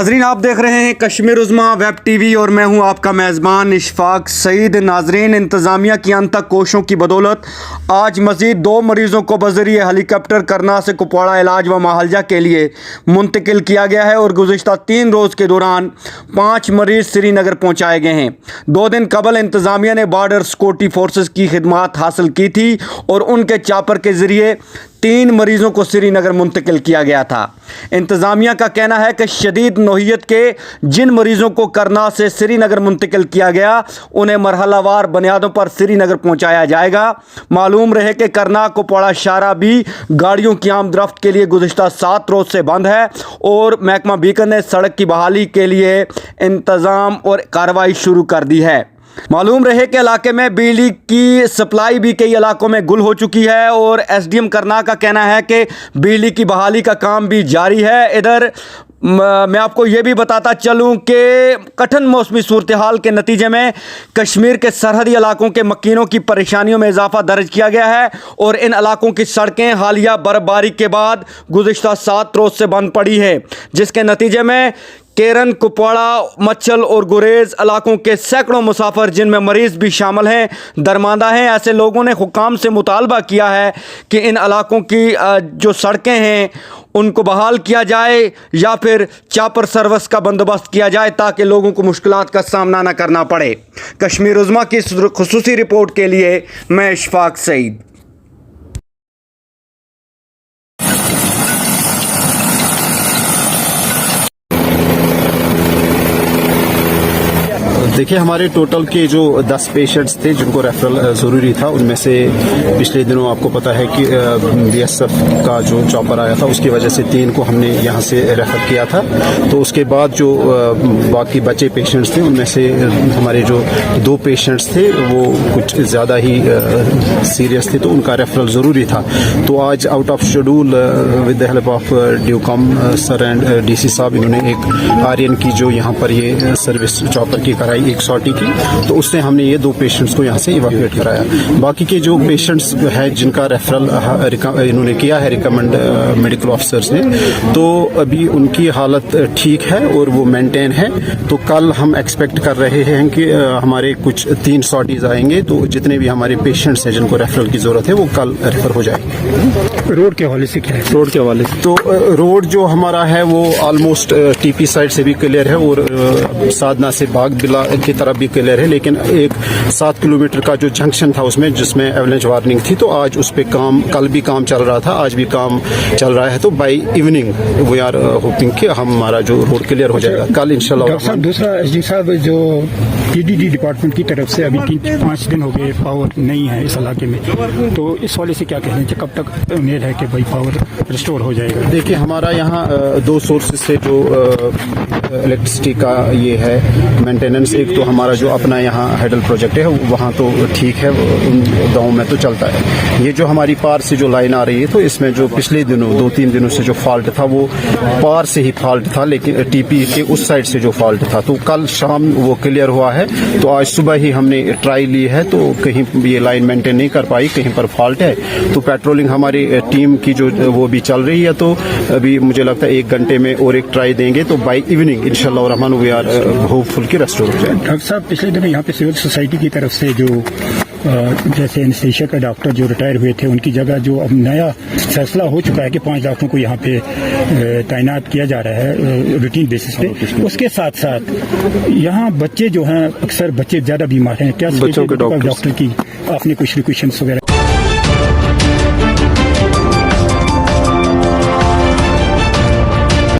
नाज़रीन, आप देख रहे हैं कश्मीर उज़्मा वेब टीवी और मैं हूं आपका मेज़बान इशफाक सईद। नाज़रीन, इंतज़ामिया की अनथक कोशिशों की बदौलत आज मज़ीद 2 मरीज़ों को बज़रिए हेलीकॉप्टर करना से कुपवाड़ा इलाज व मुआवजा के लिए मुंतकिल किया गया है और गुज़िश्ता 3 रोज़ के दौरान 5 मरीज़ श्रीनगर पहुँचाए गए हैं। 2 दिन कबल इंतज़ामिया ने बॉर्डर सिक्योरिटी फोर्सेस की खिदमत हासिल की थी और उनके चापर के ज़रिए 3 मरीज़ों को श्रीनगर मुंतकिल किया गया था। इंतज़ामिया का कहना है कि शदीद नौहियत के जिन मरीज़ों को करना से श्रीनगर मुंतकिल किया गया उन्हें मरहलावार बुनियादों पर श्रीनगर पहुँचाया जाएगा। मालूम रहे कि करना कुपवाड़ा शाहरा भी गाड़ियों की आमदरफ्त के लिए गुज़िश्ता 7 रोज़ से बंद है और महकमा बीकर ने सड़क की बहाली के लिए इंतज़ाम और कार्रवाई शुरू कर दी है। मालूम रहे कि इलाके में बिजली की सप्लाई भी कई इलाकों में गुल हो चुकी है और एसडीएम करना का कहना है कि बिजली की बहाली का काम भी जारी है। इधर मैं आपको ये भी बताता चलूं कि कठिन मौसमी सूरत हाल के नतीजे में कश्मीर के सरहदी इलाकों के मकीनों की परेशानियों में इजाफा दर्ज किया गया है और इन इलाकों की सड़कें हालिया बर्फबारी के बाद गुज़िश्ता 7 रोज़ से बंद पड़ी है, जिसके नतीजे में केरन, कुपवाड़ा, मच्छल और गुरेज इलाकों के सैकड़ों मुसाफिर, जिनमें मरीज़ भी शामिल हैं, दरमांदा हैं। ऐसे लोगों ने हुकाम से मुतालबा किया है कि इन इलाकों की जो सड़कें हैं उनको बहाल किया जाए या फिर चापर सर्विस का बंदोबस्त किया जाए ताकि लोगों को मुश्किलात का सामना न करना पड़े। कश्मीर उज़्मा की खुसूसी रिपोर्ट के लिए मैं इशफाक सईद। देखिए, हमारे टोटल के जो 10 पेशेंट्स थे जिनको रेफरल ज़रूरी था, उनमें से पिछले दिनों आपको पता है कि बीएसएफ का जो चॉपर आया था उसकी वजह से 3 को हमने यहाँ से रेफर किया था। तो उसके बाद जो बाकी बचे पेशेंट्स थे उनमें से हमारे जो 2 पेशेंट्स थे वो कुछ ज़्यादा ही सीरियस थे, तो उनका रेफरल ज़रूरी था। तो आज out of schedule with the help of ड्यूकॉम सर एंड डीसी साहब, इन्होंने एक आर्यन की जो यहाँ पर ये सर्विस चॉपर की कराई, एक सॉटी की, तो उससे हमने ये 2 पेशेंट्स को यहाँ से इवैक्यूएट कराया। बाकी के जो पेशेंट्स है जिनका रेफरल इन्होंने किया है रिकमेंड मेडिकल ऑफिसर्स ने, तो अभी उनकी हालत ठीक है और वो मेंटेन है। तो कल हम एक्सपेक्ट कर रहे हैं कि हमारे कुछ 3 सॉटीज आएंगे, तो जितने भी हमारे पेशेंट्स हैं जिनको रेफरल की जरूरत है वो कल रेफर हो जाएंगे। रोड के हवाले से क्या है? रोड के हवाले से तो रोड जो हमारा है वो ऑलमोस्ट टीपी साइड से भी क्लियर है और साधना से बाग बिला की तरफ भी क्लियर है, लेकिन एक 7 किलोमीटर का जो जंक्शन था उसमें जिसमें एवलेंच वार्निंग थी, तो आज उस पे काम, कल भी काम चल रहा था, आज भी काम चल रहा है। तो by evening we are hoping कि हमारा जो रोड क्लियर हो जाएगा कल इंशाल्लाह। दूसरा एसडी साहब, जो पीडीडी डिपार्टमेंट की तरफ से अभी 3-5 दिन हो गए पावर नहीं है इस इलाके में, तो इस वाले से क्या कहना चाहिए, कब तक उम्मीद है कि भाई पावर रिस्टोर हो जाएगा? देखिए, हमारा यहाँ 2 सोर्सेज से जो इलेक्ट्रिसिटी का ये है मेंटेनेंस, एक तो हमारा जो अपना यहाँ हेडल प्रोजेक्ट है वहाँ तो ठीक है, उन गाँव में तो चलता है। ये जो हमारी पार से जो लाइन आ रही है, तो इसमें जो पिछले दिनों 2-3 दिनों से जो फॉल्ट था वो पार से ही फॉल्ट था, लेकिन टीपी के उस साइड से जो फॉल्ट था, तो कल शाम वो क्लियर हुआ है। तो आज सुबह ही हमने ट्राई ली है, तो कहीं ये लाइन मेंटेन नहीं कर पाई, कहीं पर फॉल्ट है, तो पेट्रोलिंग हमारी टीम की जो वो भी चल रही है। तो अभी मुझे लगता है 1 घंटे में और एक ट्राई देंगे, तो बाय इवनिंग इंशाल्लाह रहमान वी आर होपफुल की रेस्टोर हो जाए। डॉक्टर साहब, पिछले दिनों यहाँ पे सिविल सोसाइटी की तरफ से जो जैसे एनेस्थीसिया का डॉक्टर जो रिटायर हुए थे उनकी जगह जो अब नया फैसला हो चुका है कि 5 डॉक्टरों को यहाँ पे तैनात किया जा रहा है रूटीन बेसिस पे, उसके साथ साथ यहाँ बच्चे जो हैं, अक्सर बच्चे ज्यादा बीमार हैं, क्या बच्चों के डॉक्टर की आपने कुछ रिक्वेशंस वगैरह?